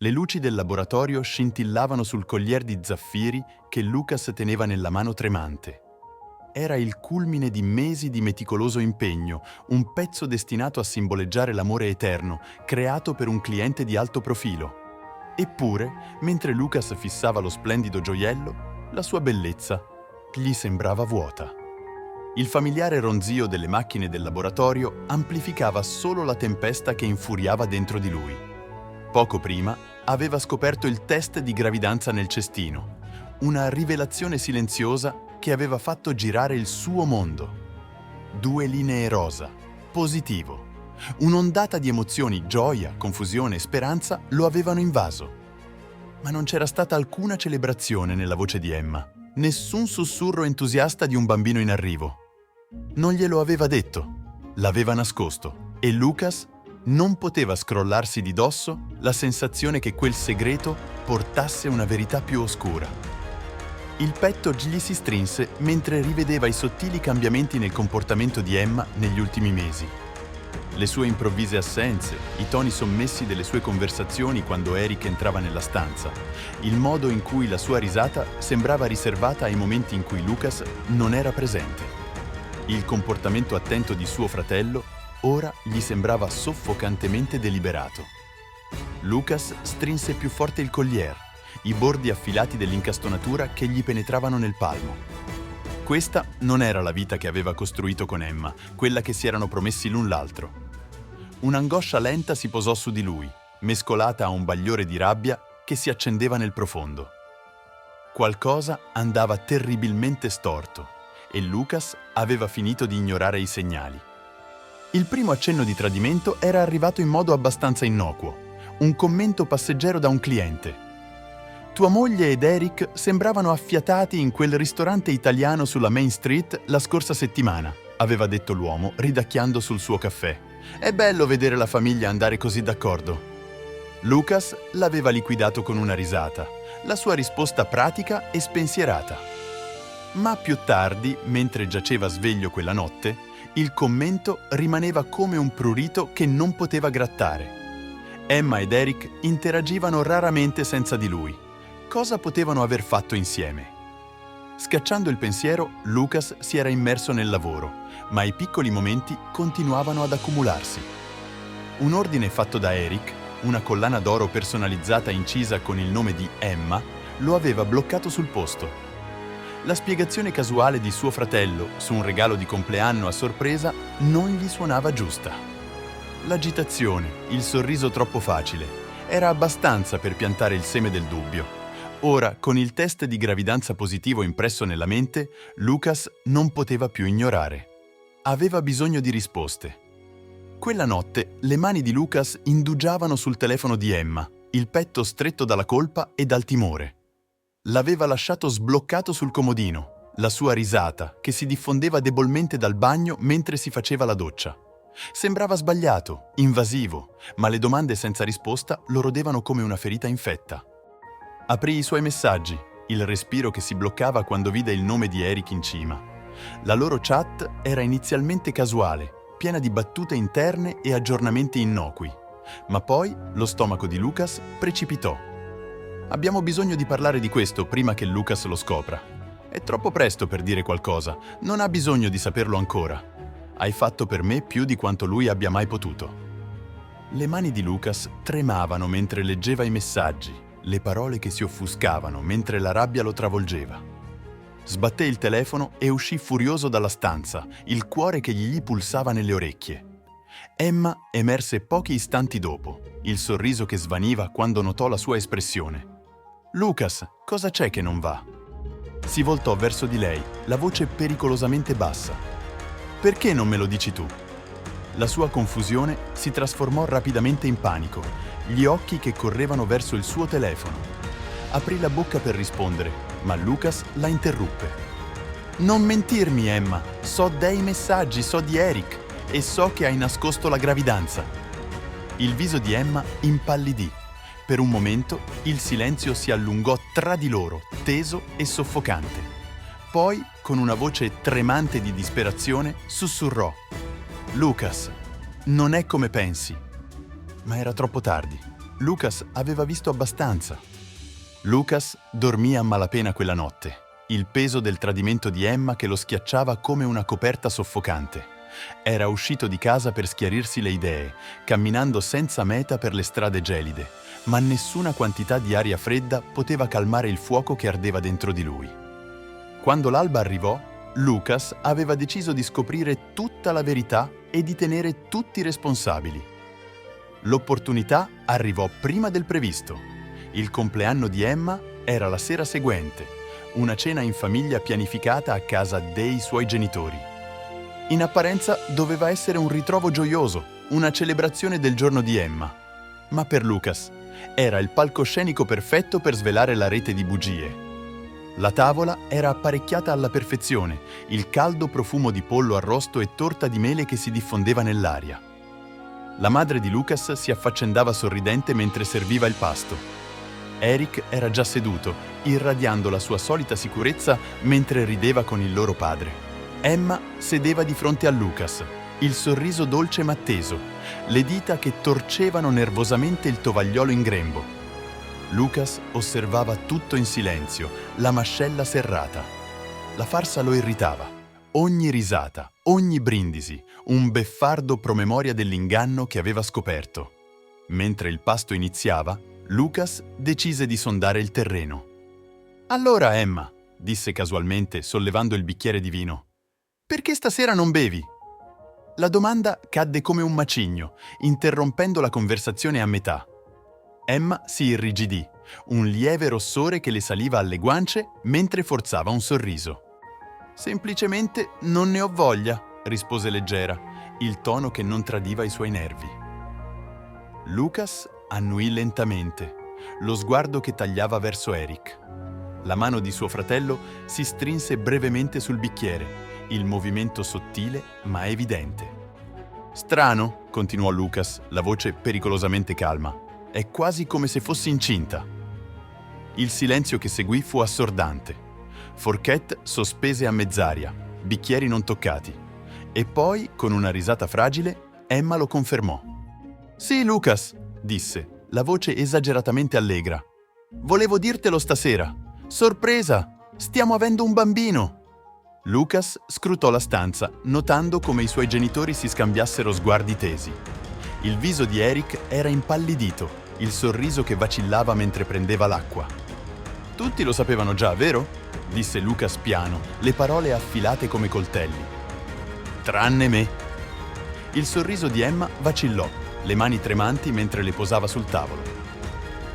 Le luci del laboratorio scintillavano sul collier di zaffiri che Lucas teneva nella mano tremante. Era il culmine di mesi di meticoloso impegno, un pezzo destinato a simboleggiare l'amore eterno, creato per un cliente di alto profilo. Eppure, mentre Lucas fissava lo splendido gioiello, la sua bellezza gli sembrava vuota. Il familiare ronzio delle macchine del laboratorio amplificava solo la tempesta che infuriava dentro di lui. Poco prima aveva scoperto il test di gravidanza nel cestino, una rivelazione silenziosa che aveva fatto girare il suo mondo. 2 linee rosa, positivo. Un'ondata di emozioni, gioia, confusione e speranza lo avevano invaso. Ma non c'era stata alcuna celebrazione nella voce di Emma, nessun sussurro entusiasta di un bambino in arrivo. Non glielo aveva detto, l'aveva nascosto, e Lucas non poteva scrollarsi di dosso la sensazione che quel segreto portasse una verità più oscura. Il petto gli si strinse mentre rivedeva i sottili cambiamenti nel comportamento di Emma negli ultimi mesi. Le sue improvvise assenze, i toni sommessi delle sue conversazioni quando Eric entrava nella stanza, il modo in cui la sua risata sembrava riservata ai momenti in cui Lucas non era presente. Il comportamento attento di suo fratello ora gli sembrava soffocantemente deliberato. Lucas strinse più forte il collier, i bordi affilati dell'incastonatura che gli penetravano nel palmo. Questa non era la vita che aveva costruito con Emma, quella che si erano promessi l'un l'altro. Un'angoscia lenta si posò su di lui, mescolata a un bagliore di rabbia che si accendeva nel profondo. Qualcosa andava terribilmente storto e Lucas aveva finito di ignorare i segnali. Il primo accenno di tradimento era arrivato in modo abbastanza innocuo, un commento passeggero da un cliente. Tua moglie ed Eric sembravano affiatati in quel ristorante italiano sulla Main Street la scorsa settimana, aveva detto l'uomo, ridacchiando sul suo caffè. È bello vedere la famiglia andare così d'accordo. Lucas l'aveva liquidato con una risata, la sua risposta pratica e spensierata. Ma più tardi, mentre giaceva sveglio quella notte, il commento rimaneva come un prurito che non poteva grattare. Emma ed Eric interagivano raramente senza di lui. Cosa potevano aver fatto insieme? Scacciando il pensiero, Lucas si era immerso nel lavoro, ma i piccoli momenti continuavano ad accumularsi. Un ordine fatto da Eric, una collana d'oro personalizzata incisa con il nome di Emma, lo aveva bloccato sul posto. La spiegazione casuale di suo fratello su un regalo di compleanno a sorpresa non gli suonava giusta. L'agitazione, il sorriso troppo facile, era abbastanza per piantare il seme del dubbio. Ora, con il test di gravidanza positivo impresso nella mente, Lucas non poteva più ignorare. Aveva bisogno di risposte. Quella notte le mani di Lucas indugiavano sul telefono di Emma, il petto stretto dalla colpa e dal timore. L'aveva lasciato sbloccato sul comodino, la sua risata che si diffondeva debolmente dal bagno mentre si faceva la doccia. Sembrava sbagliato, invasivo, ma le domande senza risposta lo rodevano come una ferita infetta. Aprì i suoi messaggi, il respiro che si bloccava quando vide il nome di Eric in cima. La loro chat era inizialmente casuale, piena di battute interne e aggiornamenti innocui, ma poi lo stomaco di Lucas precipitò. Abbiamo bisogno di parlare di questo prima che Lucas lo scopra. È troppo presto per dire qualcosa, non ha bisogno di saperlo ancora. Hai fatto per me più di quanto lui abbia mai potuto. Le mani di Lucas tremavano mentre leggeva i messaggi, le parole che si offuscavano mentre la rabbia lo travolgeva. Sbatté il telefono e uscì furioso dalla stanza, il cuore che gli pulsava nelle orecchie. Emma emerse pochi istanti dopo, il sorriso che svaniva quando notò la sua espressione. «Lucas, cosa c'è che non va?» Si voltò verso di lei, la voce pericolosamente bassa. «Perché non me lo dici tu?» La sua confusione si trasformò rapidamente in panico, gli occhi che correvano verso il suo telefono. Aprì la bocca per rispondere, ma Lucas la interruppe. «Non mentirmi, Emma, so dei messaggi, so di Eric e so che hai nascosto la gravidanza». Il viso di Emma impallidì. Per un momento il silenzio si allungò tra di loro, teso e soffocante. Poi, con una voce tremante di disperazione, sussurrò: «Lucas, non è come pensi». Ma era troppo tardi. Lucas aveva visto abbastanza. Lucas dormì a malapena quella notte, il peso del tradimento di Emma che lo schiacciava come una coperta soffocante. Era uscito di casa per schiarirsi le idee, camminando senza meta per le strade gelide, ma nessuna quantità di aria fredda poteva calmare il fuoco che ardeva dentro di lui. Quando l'alba arrivò, Lucas aveva deciso di scoprire tutta la verità e di tenere tutti responsabili. L'opportunità arrivò prima del previsto. Il compleanno di Emma era la sera seguente, una cena in famiglia pianificata a casa dei suoi genitori. In apparenza doveva essere un ritrovo gioioso, una celebrazione del giorno di Emma. Ma per Lucas era il palcoscenico perfetto per svelare la rete di bugie. La tavola era apparecchiata alla perfezione, il caldo profumo di pollo arrosto e torta di mele che si diffondeva nell'aria. La madre di Lucas si affaccendava sorridente mentre serviva il pasto. Eric era già seduto, irradiando la sua solita sicurezza mentre rideva con il loro padre. Emma sedeva di fronte a Lucas, il sorriso dolce ma teso, le dita che torcevano nervosamente il tovagliolo in grembo. Lucas osservava tutto in silenzio, la mascella serrata. La farsa lo irritava. Ogni risata, ogni brindisi, un beffardo promemoria dell'inganno che aveva scoperto. Mentre il pasto iniziava, Lucas decise di sondare il terreno. «Allora, Emma», disse casualmente, sollevando il bicchiere di vino, «perché stasera non bevi?» La domanda cadde come un macigno, interrompendo la conversazione a metà. Emma si irrigidì, un lieve rossore che le saliva alle guance mentre forzava un sorriso. «Semplicemente non ne ho voglia», rispose leggera, il tono che non tradiva i suoi nervi. Lucas annuì lentamente, lo sguardo che tagliava verso Eric. La mano di suo fratello si strinse brevemente sul bicchiere, il movimento sottile ma evidente. «Strano», continuò Lucas, la voce pericolosamente calma. «È quasi come se fossi incinta». Il silenzio che seguì fu assordante. Forchette sospese a mezz'aria, bicchieri non toccati. E poi, con una risata fragile, Emma lo confermò. «Sì, Lucas», disse, la voce esageratamente allegra. «Volevo dirtelo stasera. Sorpresa! Stiamo avendo un bambino!» Lucas scrutò la stanza, notando come i suoi genitori si scambiassero sguardi tesi. Il viso di Eric era impallidito, il sorriso che vacillava mentre prendeva l'acqua. «Tutti lo sapevano già, vero?» disse Lucas piano, le parole affilate come coltelli. «Tranne me». Il sorriso di Emma vacillò, le mani tremanti mentre le posava sul tavolo.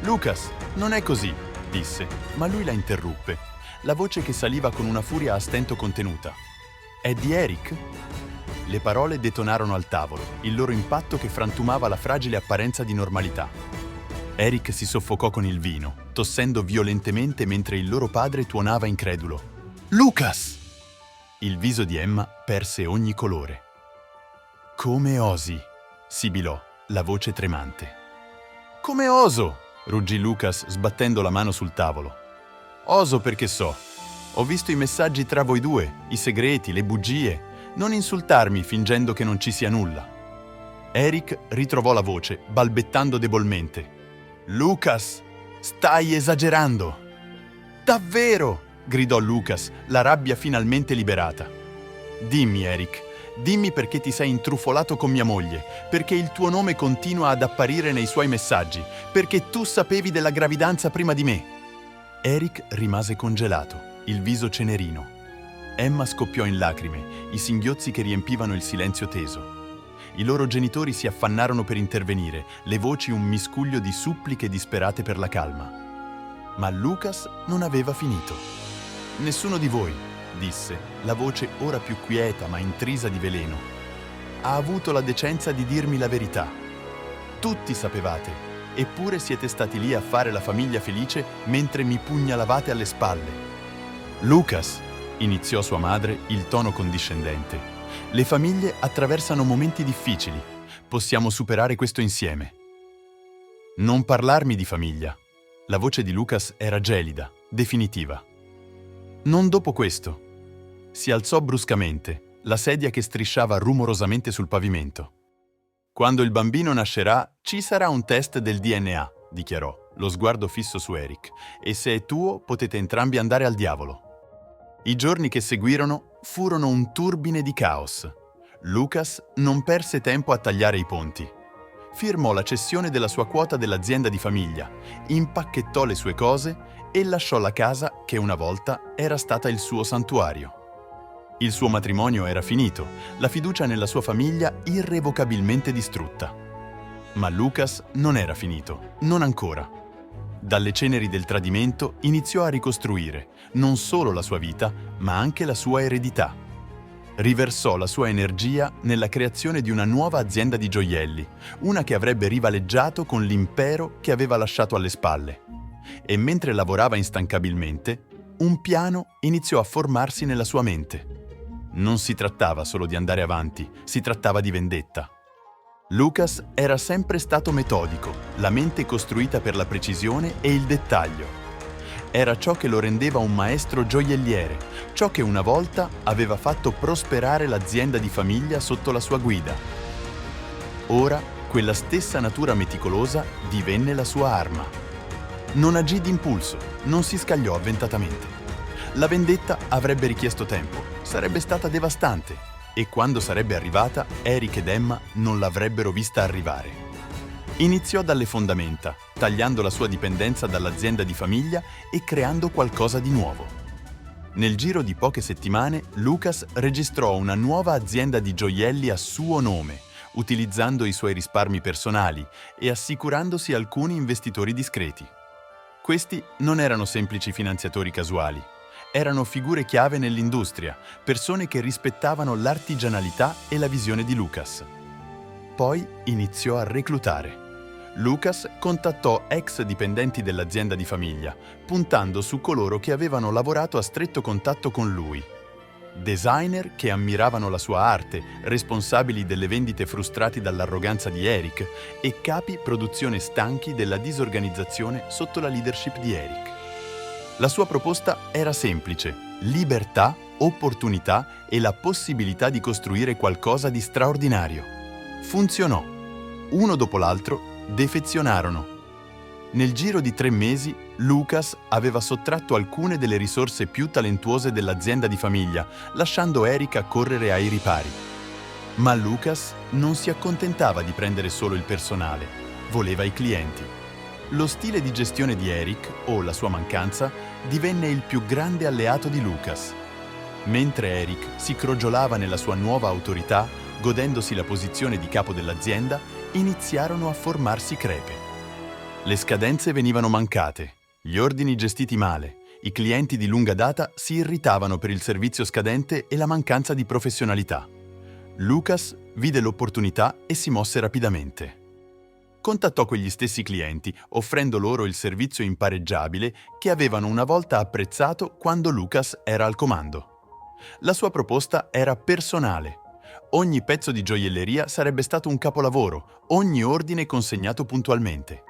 «Lucas, non è così», disse, ma lui la interruppe, la voce che saliva con una furia a stento contenuta. «È di Eric?» Le parole detonarono al tavolo, il loro impatto che frantumava la fragile apparenza di normalità. Eric si soffocò con il vino, tossendo violentemente mentre il loro padre tuonava incredulo. «Lucas!» Il viso di Emma perse ogni colore. «Come osi?» sibilò, la voce tremante. «Come oso?» ruggì Lucas sbattendo la mano sul tavolo. «Oso perché so. Ho visto i messaggi tra voi due, i segreti, le bugie. Non insultarmi fingendo che non ci sia nulla». Eric ritrovò la voce, balbettando debolmente. «Lucas, stai esagerando!» «Davvero!» gridò Lucas, la rabbia finalmente liberata. «Dimmi, Eric, dimmi perché ti sei intrufolato con mia moglie, perché il tuo nome continua ad apparire nei suoi messaggi, perché tu sapevi della gravidanza prima di me». Eric rimase congelato, il viso cenerino. Emma scoppiò in lacrime, i singhiozzi che riempivano il silenzio teso. I loro genitori si affannarono per intervenire, le voci un miscuglio di suppliche disperate per la calma. Ma Lucas non aveva finito. «Nessuno di voi», disse, la voce ora più quieta ma intrisa di veleno, «ha avuto la decenza di dirmi la verità. Tutti sapevate, eppure siete stati lì a fare la famiglia felice mentre mi pugnalavate alle spalle». «Lucas», iniziò sua madre, il tono condiscendente, «le famiglie attraversano momenti difficili. Possiamo superare questo insieme». «Non parlarmi di famiglia». La voce di Lucas era gelida, definitiva. «Non dopo questo». Si alzò bruscamente, la sedia che strisciava rumorosamente sul pavimento. «Quando il bambino nascerà, ci sarà un test del DNA. dichiarò, lo sguardo fisso su Eric, e se è tuo potete entrambi andare al diavolo. I giorni che seguirono furono un turbine di caos. Lucas non perse tempo a tagliare i ponti. Firmò la cessione della sua quota dell'azienda di famiglia, impacchettò le sue cose e lasciò la casa che una volta era stata il suo santuario. Il suo matrimonio era finito, la fiducia nella sua famiglia irrevocabilmente distrutta. Ma Lucas non era finito, non ancora. Dalle ceneri del tradimento iniziò a ricostruire non solo la sua vita, ma anche la sua eredità. Riversò la sua energia nella creazione di una nuova azienda di gioielli, una che avrebbe rivaleggiato con l'impero che aveva lasciato alle spalle. E mentre lavorava instancabilmente, un piano iniziò a formarsi nella sua mente. Non si trattava solo di andare avanti, si trattava di vendetta. Lucas era sempre stato metodico, la mente costruita per la precisione e il dettaglio. Era ciò che lo rendeva un maestro gioielliere, ciò che una volta aveva fatto prosperare l'azienda di famiglia sotto la sua guida. Ora, quella stessa natura meticolosa divenne la sua arma. Non agì d'impulso, non si scagliò avventatamente. La vendetta avrebbe richiesto tempo, sarebbe stata devastante, e quando sarebbe arrivata, Eric ed Emma non l'avrebbero vista arrivare. Iniziò dalle fondamenta, tagliando la sua dipendenza dall'azienda di famiglia e creando qualcosa di nuovo. Nel giro di poche settimane, Lucas registrò una nuova azienda di gioielli a suo nome, utilizzando i suoi risparmi personali e assicurandosi alcuni investitori discreti. Questi non erano semplici finanziatori casuali. Erano figure chiave nell'industria, persone che rispettavano l'artigianalità e la visione di Lucas. Poi iniziò a reclutare. Lucas contattò ex dipendenti dell'azienda di famiglia, puntando su coloro che avevano lavorato a stretto contatto con lui. Designer che ammiravano la sua arte, responsabili delle vendite frustrati dall'arroganza di Eric e capi produzione stanchi della disorganizzazione sotto la leadership di Eric. La sua proposta era semplice: libertà, opportunità e la possibilità di costruire qualcosa di straordinario. Funzionò. Uno dopo l'altro defezionarono. Nel giro di 3 mesi, Lucas aveva sottratto alcune delle risorse più talentuose dell'azienda di famiglia, lasciando Eric a correre ai ripari. Ma Lucas non si accontentava di prendere solo il personale, voleva i clienti. Lo stile di gestione di Eric, o la sua mancanza, divenne il più grande alleato di Lucas. Mentre Eric si crogiolava nella sua nuova autorità, godendosi la posizione di capo dell'azienda, iniziarono a formarsi crepe. Le scadenze venivano mancate, gli ordini gestiti male, i clienti di lunga data si irritavano per il servizio scadente e la mancanza di professionalità. Lucas vide l'opportunità e si mosse rapidamente. Contattò quegli stessi clienti, offrendo loro il servizio impareggiabile che avevano una volta apprezzato quando Lucas era al comando. La sua proposta era personale. Ogni pezzo di gioielleria sarebbe stato un capolavoro, ogni ordine consegnato puntualmente.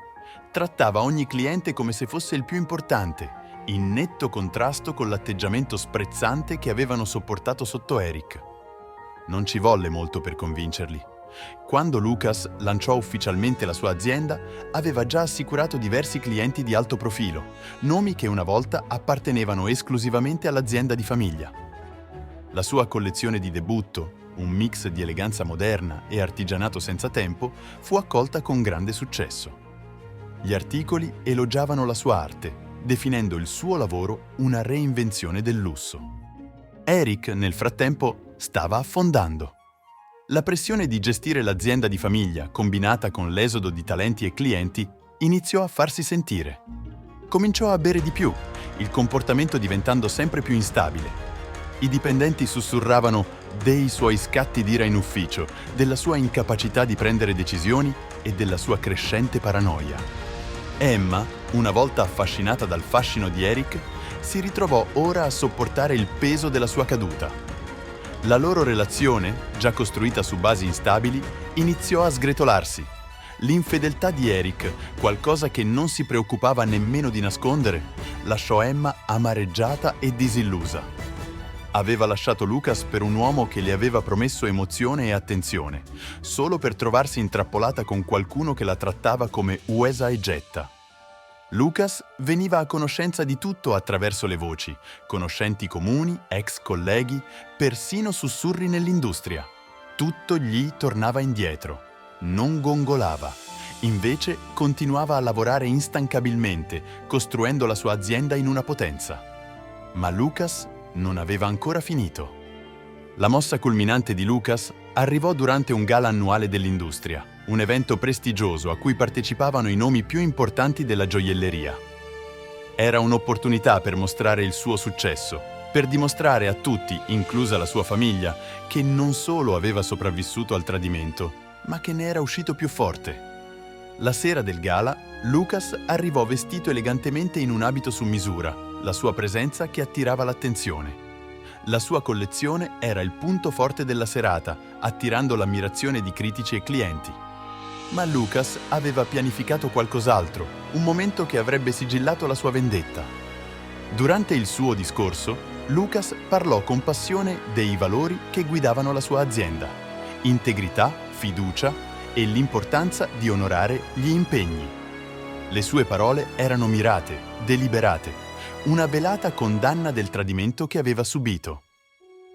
Trattava ogni cliente come se fosse il più importante, in netto contrasto con l'atteggiamento sprezzante che avevano sopportato sotto Eric. Non ci volle molto per convincerli. Quando Lucas lanciò ufficialmente la sua azienda, aveva già assicurato diversi clienti di alto profilo, nomi che una volta appartenevano esclusivamente all'azienda di famiglia. La sua collezione di debutto, un mix di eleganza moderna e artigianato senza tempo, fu accolta con grande successo. Gli articoli elogiavano la sua arte, definendo il suo lavoro una reinvenzione del lusso. Eric, nel frattempo, stava affondando. La pressione di gestire l'azienda di famiglia, combinata con l'esodo di talenti e clienti, iniziò a farsi sentire. Cominciò a bere di più, il comportamento diventando sempre più instabile. I dipendenti sussurravano dei suoi scatti d'ira in ufficio, della sua incapacità di prendere decisioni e della sua crescente paranoia. Emma, una volta affascinata dal fascino di Eric, si ritrovò ora a sopportare il peso della sua caduta. La loro relazione, già costruita su basi instabili, iniziò a sgretolarsi. L'infedeltà di Eric, qualcosa che non si preoccupava nemmeno di nascondere, lasciò Emma amareggiata e disillusa. Aveva lasciato Lucas per un uomo che le aveva promesso emozione e attenzione, solo per trovarsi intrappolata con qualcuno che la trattava come uesa e getta. Lucas veniva a conoscenza di tutto attraverso le voci, conoscenti comuni, ex colleghi, persino sussurri nell'industria. Tutto gli tornava indietro. Non gongolava. Invece continuava a lavorare instancabilmente, costruendo la sua azienda in una potenza. Ma Lucas non aveva ancora finito. La mossa culminante di Lucas arrivò durante un gala annuale dell'industria, un evento prestigioso a cui partecipavano i nomi più importanti della gioielleria. Era un'opportunità per mostrare il suo successo, per dimostrare a tutti, inclusa la sua famiglia, che non solo aveva sopravvissuto al tradimento, ma che ne era uscito più forte. La sera del gala, Lucas arrivò vestito elegantemente in un abito su misura, la sua presenza che attirava l'attenzione. La sua collezione era il punto forte della serata, attirando l'ammirazione di critici e clienti. Ma Lucas aveva pianificato qualcos'altro, un momento che avrebbe sigillato la sua vendetta. Durante il suo discorso, Lucas parlò con passione dei valori che guidavano la sua azienda: integrità, fiducia e l'importanza di onorare gli impegni. Le sue parole erano mirate, deliberate, una velata condanna del tradimento che aveva subito.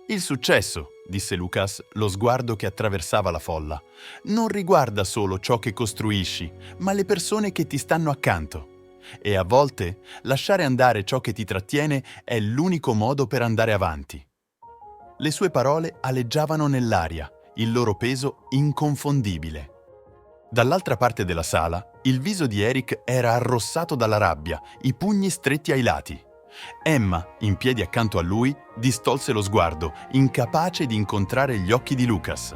Il successo, disse Lucas, lo sguardo che attraversava la folla, non riguarda solo ciò che costruisci, ma le persone che ti stanno accanto. E a volte lasciare andare ciò che ti trattiene è l'unico modo per andare avanti. Le sue parole aleggiavano nell'aria, il loro peso inconfondibile. Dall'altra parte della sala, il viso di Eric era arrossato dalla rabbia, i pugni stretti ai lati. Emma, in piedi accanto a lui, distolse lo sguardo, incapace di incontrare gli occhi di Lucas.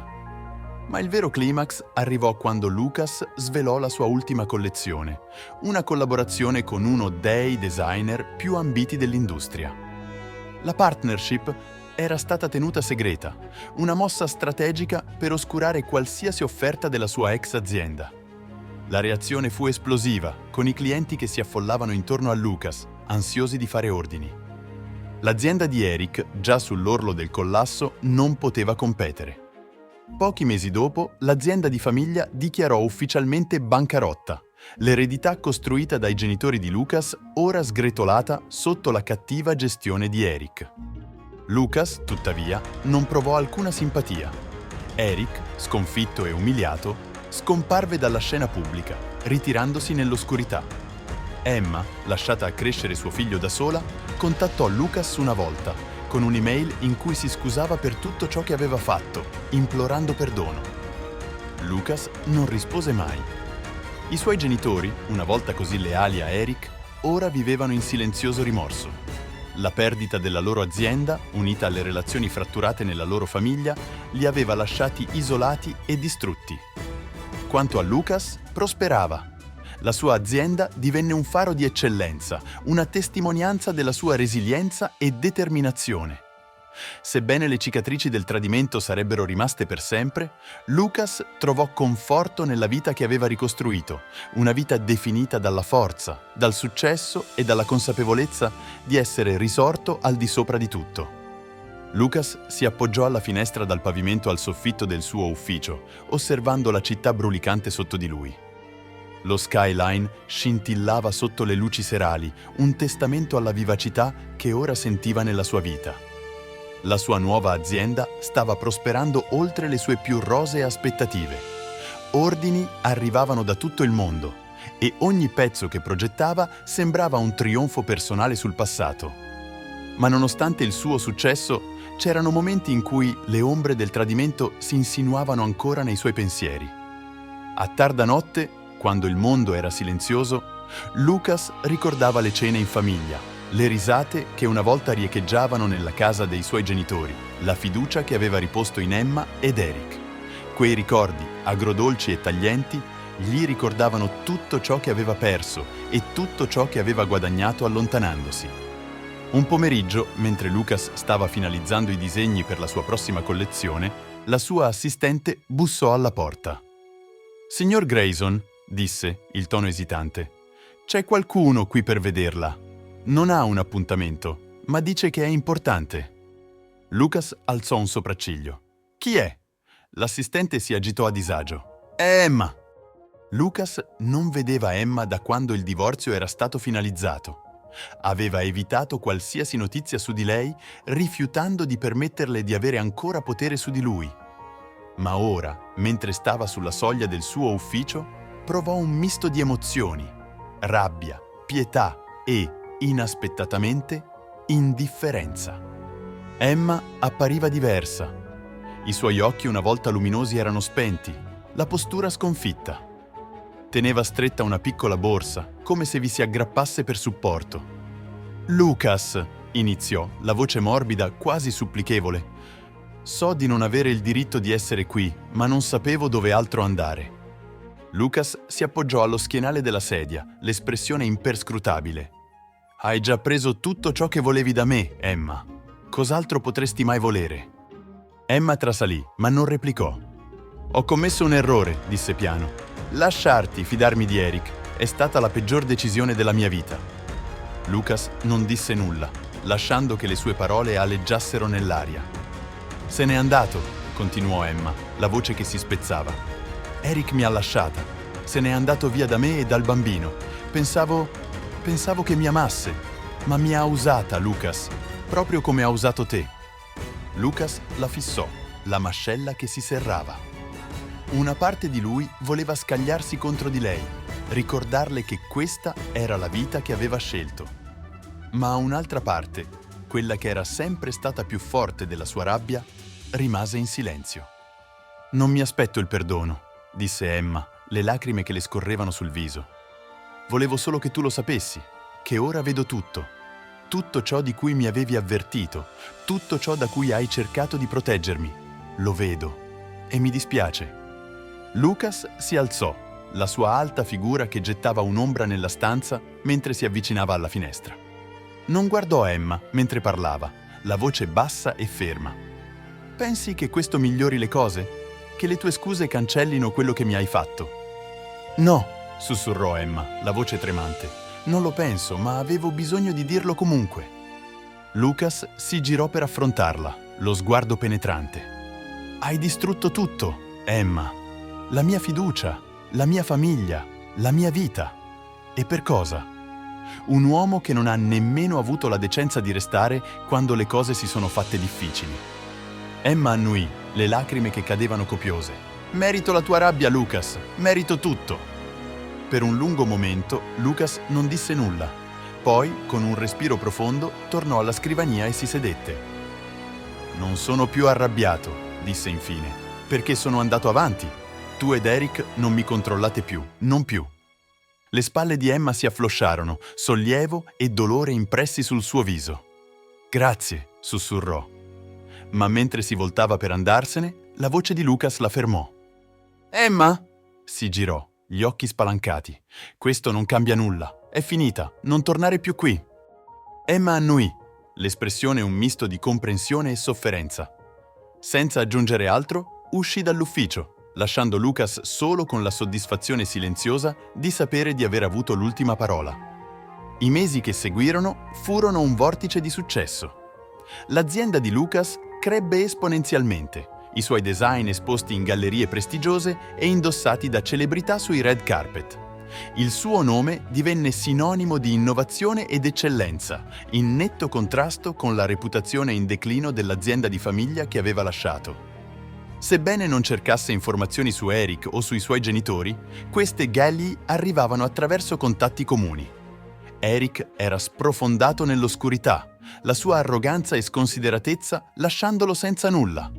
Ma il vero climax arrivò quando Lucas svelò la sua ultima collezione, una collaborazione con uno dei designer più ambiti dell'industria. La partnership era stata tenuta segreta, una mossa strategica per oscurare qualsiasi offerta della sua ex azienda. La reazione fu esplosiva, con i clienti che si affollavano intorno a Lucas, ansiosi di fare ordini. L'azienda di Eric, già sull'orlo del collasso, non poteva competere. Pochi mesi dopo, l'azienda di famiglia dichiarò ufficialmente bancarotta, l'eredità costruita dai genitori di Lucas ora sgretolata sotto la cattiva gestione di Eric. Lucas, tuttavia, non provò alcuna simpatia. Eric, sconfitto e umiliato, scomparve dalla scena pubblica, ritirandosi nell'oscurità. Emma, lasciata a crescere suo figlio da sola, contattò Lucas una volta, con un'email in cui si scusava per tutto ciò che aveva fatto, implorando perdono. Lucas non rispose mai. I suoi genitori, una volta così leali a Eric, ora vivevano in silenzioso rimorso. La perdita della loro azienda, unita alle relazioni fratturate nella loro famiglia, li aveva lasciati isolati e distrutti. Quanto a Lucas, prosperava. La sua azienda divenne un faro di eccellenza, una testimonianza della sua resilienza e determinazione. Sebbene le cicatrici del tradimento sarebbero rimaste per sempre, Lucas trovò conforto nella vita che aveva ricostruito, una vita definita dalla forza, dal successo e dalla consapevolezza di essere risorto al di sopra di tutto. Lucas si appoggiò alla finestra dal pavimento al soffitto del suo ufficio, osservando la città brulicante sotto di lui. Lo skyline scintillava sotto le luci serali, un testamento alla vivacità che ora sentiva nella sua vita. La sua nuova azienda stava prosperando oltre le sue più rosee aspettative. Ordini arrivavano da tutto il mondo e ogni pezzo che progettava sembrava un trionfo personale sul passato. Ma nonostante il suo successo, c'erano momenti in cui le ombre del tradimento si insinuavano ancora nei suoi pensieri. A tarda notte, quando il mondo era silenzioso, Lucas ricordava le cene in famiglia, le risate che una volta riecheggiavano nella casa dei suoi genitori, la fiducia che aveva riposto in Emma ed Eric. Quei ricordi, agrodolci e taglienti, gli ricordavano tutto ciò che aveva perso e tutto ciò che aveva guadagnato allontanandosi. Un pomeriggio, mentre Lucas stava finalizzando i disegni per la sua prossima collezione, la sua assistente bussò alla porta. «Signor Grayson», disse, il tono esitante, «c'è qualcuno qui per vederla. Non ha un appuntamento, ma dice che è importante». Lucas alzò un sopracciglio. «Chi è?» L'assistente si agitò a disagio. «È Emma!» Lucas non vedeva Emma da quando il divorzio era stato finalizzato. Aveva evitato qualsiasi notizia su di lei, rifiutando di permetterle di avere ancora potere su di lui. Ma ora, mentre stava sulla soglia del suo ufficio, provò un misto di emozioni: rabbia, pietà e, inaspettatamente, indifferenza. Emma appariva diversa. I suoi occhi una volta luminosi erano spenti, la postura sconfitta. Teneva stretta una piccola borsa, come se vi si aggrappasse per supporto. «Lucas», iniziò, la voce morbida, quasi supplichevole. «So di non avere il diritto di essere qui, ma non sapevo dove altro andare». Lucas si appoggiò allo schienale della sedia, l'espressione imperscrutabile. «Hai già preso tutto ciò che volevi da me, Emma. Cos'altro potresti mai volere?» Emma trasalì, ma non replicò. «Ho commesso un errore», disse piano. «Lasciarti, fidarmi di Eric, è stata la peggior decisione della mia vita». Lucas non disse nulla, lasciando che le sue parole aleggiassero nell'aria. «Se n'è andato», continuò Emma, la voce che si spezzava. «Eric mi ha lasciata. Se n'è andato via da me e dal bambino. Pensavo che mi amasse, ma mi ha usata, Lucas, proprio come ha usato te». Lucas la fissò, la mascella che si serrava. Una parte di lui voleva scagliarsi contro di lei, ricordarle che questa era la vita che aveva scelto. Ma un'altra parte, quella che era sempre stata più forte della sua rabbia, rimase in silenzio. «Non mi aspetto il perdono», disse Emma, le lacrime che le scorrevano sul viso. «Volevo solo che tu lo sapessi, che ora vedo tutto. Tutto ciò di cui mi avevi avvertito, tutto ciò da cui hai cercato di proteggermi. Lo vedo e mi dispiace». Lucas si alzò, la sua alta figura che gettava un'ombra nella stanza mentre si avvicinava alla finestra. Non guardò Emma mentre parlava, la voce bassa e ferma. «Pensi che questo migliori le cose? Che le tue scuse cancellino quello che mi hai fatto?» «No», sussurrò Emma, la voce tremante. «Non lo penso, ma avevo bisogno di dirlo comunque». Lucas si girò per affrontarla, lo sguardo penetrante. «Hai distrutto tutto, Emma. La mia fiducia, la mia famiglia, la mia vita. E per cosa? Un uomo che non ha nemmeno avuto la decenza di restare quando le cose si sono fatte difficili». Emma annuì, le lacrime che cadevano copiose. «Merito la tua rabbia, Lucas, merito tutto». Per un lungo momento Lucas non disse nulla. Poi, con un respiro profondo, tornò alla scrivania e si sedette. «Non sono più arrabbiato», disse infine, «perché sono andato avanti. Tu ed Eric non mi controllate più, non più». Le spalle di Emma si afflosciarono, sollievo e dolore impressi sul suo viso. «Grazie», sussurrò. Ma mentre si voltava per andarsene, la voce di Lucas la fermò. «Emma?» Si girò, gli occhi spalancati. «Questo non cambia nulla. È finita. Non tornare più qui». Emma annuì, l'espressione un misto di comprensione e sofferenza. Senza aggiungere altro, uscì dall'ufficio, lasciando Lucas solo con la soddisfazione silenziosa di sapere di aver avuto l'ultima parola. I mesi che seguirono furono un vortice di successo. L'azienda di Lucas crebbe esponenzialmente, i suoi design esposti in gallerie prestigiose e indossati da celebrità sui red carpet. Il suo nome divenne sinonimo di innovazione ed eccellenza, in netto contrasto con la reputazione in declino dell'azienda di famiglia che aveva lasciato. Sebbene non cercasse informazioni su Eric o sui suoi genitori, queste gli arrivavano attraverso contatti comuni. Eric era sprofondato nell'oscurità, la sua arroganza e sconsideratezza lasciandolo senza nulla.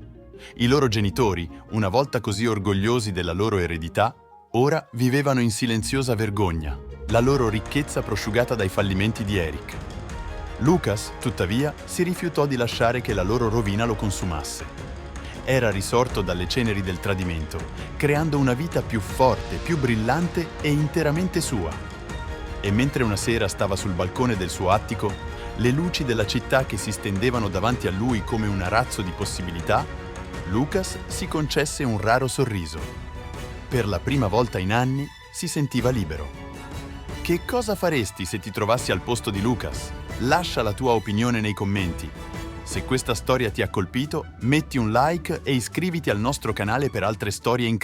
I loro genitori, una volta così orgogliosi della loro eredità, ora vivevano in silenziosa vergogna, la loro ricchezza prosciugata dai fallimenti di Eric. Lucas, tuttavia, si rifiutò di lasciare che la loro rovina lo consumasse. Era risorto dalle ceneri del tradimento, creando una vita più forte, più brillante e interamente sua. E mentre una sera stava sul balcone del suo attico, le luci della città che si stendevano davanti a lui come un arazzo di possibilità, Lucas si concesse un raro sorriso. Per la prima volta in anni si sentiva libero. Che cosa faresti se ti trovassi al posto di Lucas? Lascia la tua opinione nei commenti. Se questa storia ti ha colpito, metti un like e iscriviti al nostro canale per altre storie incredibili.